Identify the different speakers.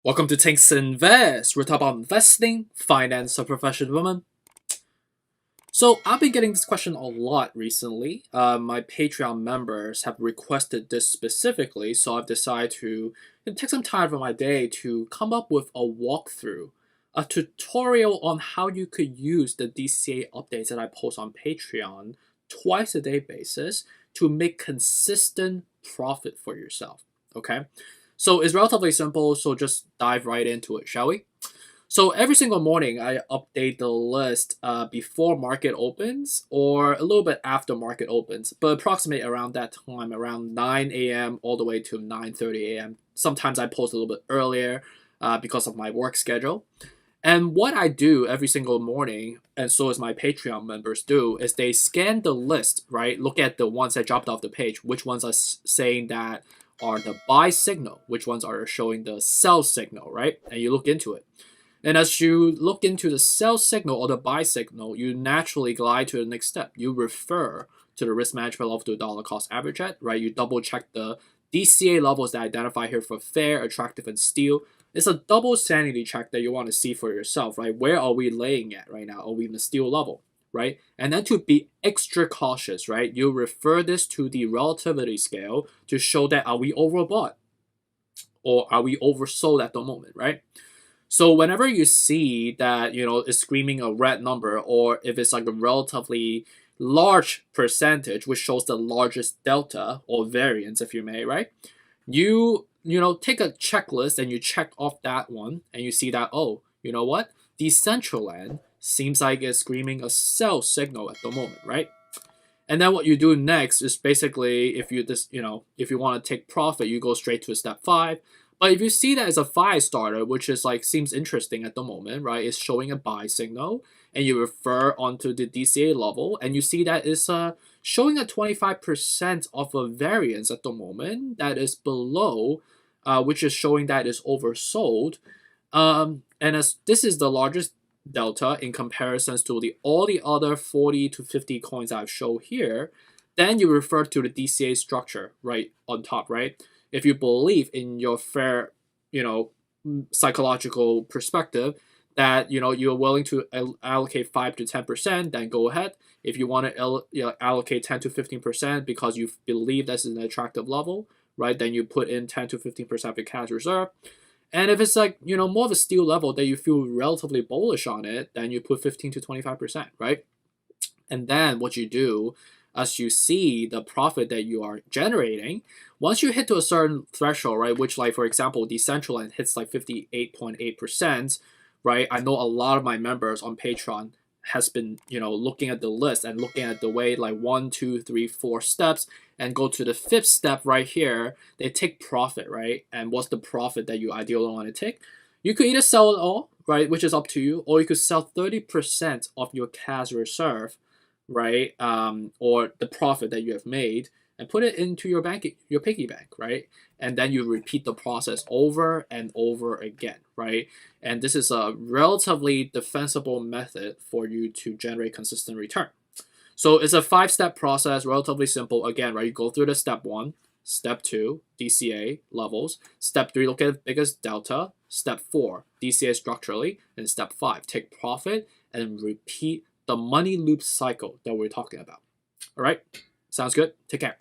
Speaker 1: Welcome to Tanks Invest. We're talking about investing, finance, for professional women. So I've been getting this question a lot recently. My Patreon members have requested this specifically, so I've decided to take some time from my day to come up with a walkthrough, a tutorial on how you could use the DCA updates that I post on Patreon twice a day basis to make consistent profit for yourself. Okay? So it's relatively simple, so just dive right into it, shall we? So every single morning, I update the list before market opens or a little bit after market opens, but approximate around that time, around 9 a.m. all the way to 9:30 a.m. Sometimes I post a little bit earlier because of my work schedule. And what I do every single morning, and so as my Patreon members do, is they scan the list, right? Look at the ones that dropped off the page, which ones are saying that are the buy signal, which ones are showing the sell signal, right? And you look into it. And as you look into the sell signal or the buy signal, you naturally glide to the next step. You refer to the risk management level to dollar cost average at, right? You double check the DCA levels that I identify here for fair, attractive, and steal. It's a double sanity check that you want to see for yourself, right? Where are we laying at right now? Are we in the steal level, right? And then to be extra cautious, right? You refer this to the relativity scale to show that are we overbought or are we oversold at the moment, right? So whenever you see that, it's screaming a red number, or if it's like a relatively large percentage, which shows the largest delta or variance, if you may, right? Take a checklist and you check off that one and you see that, oh, you know what? Decentraland seems like it's screaming a sell signal at the moment, right? And then what you do next is basically if you want to take profit, you go straight to step 5. But if you see that as a 5 starter, which is like seems interesting at the moment, right? It's showing a buy signal, and you refer onto the DCA level, and you see that it's showing a 25% of a variance at the moment that is below, which is showing that it's oversold. And as this is the largest delta in comparisons to all the other 40 to 50 coins I've shown here, then you refer to the DCA structure right on top, right? If you believe in your fair, psychological perspective that you're willing to allocate 5 to 10%, then go ahead. If you want to allocate 10 to 15% because you believe this is an attractive level, right? Then you put in 10 to 15% of your cash reserve. And if it's like more of a steal level that you feel relatively bullish on it, then you put 15 to 25%, right? And then what you do, as you see the profit that you are generating, once you hit to a certain threshold, right, which like for example, Decentraland hits like 58.8%, right? I know a lot of my members on Patreon has been looking at the list and looking at the way like 1, 2, 3, 4 steps and go to the 5th step right here. They take profit, right? And what's the profit that you ideally want to take? You could either sell it all, right, which is up to you, or you could sell 30% of your cash reserve, right, or the profit that you have made, and put it into your piggy bank, right? And then you repeat the process over and over again, right? And this is a relatively defensible method for you to generate consistent return. So it's a 5-step process, relatively simple. Again, right? You go through the step 1, step 2, DCA levels. Step 3, look at the biggest delta. Step 4, DCA structurally. And step 5, take profit and repeat the money loop cycle that we're talking about. All right? Sounds good? Take care.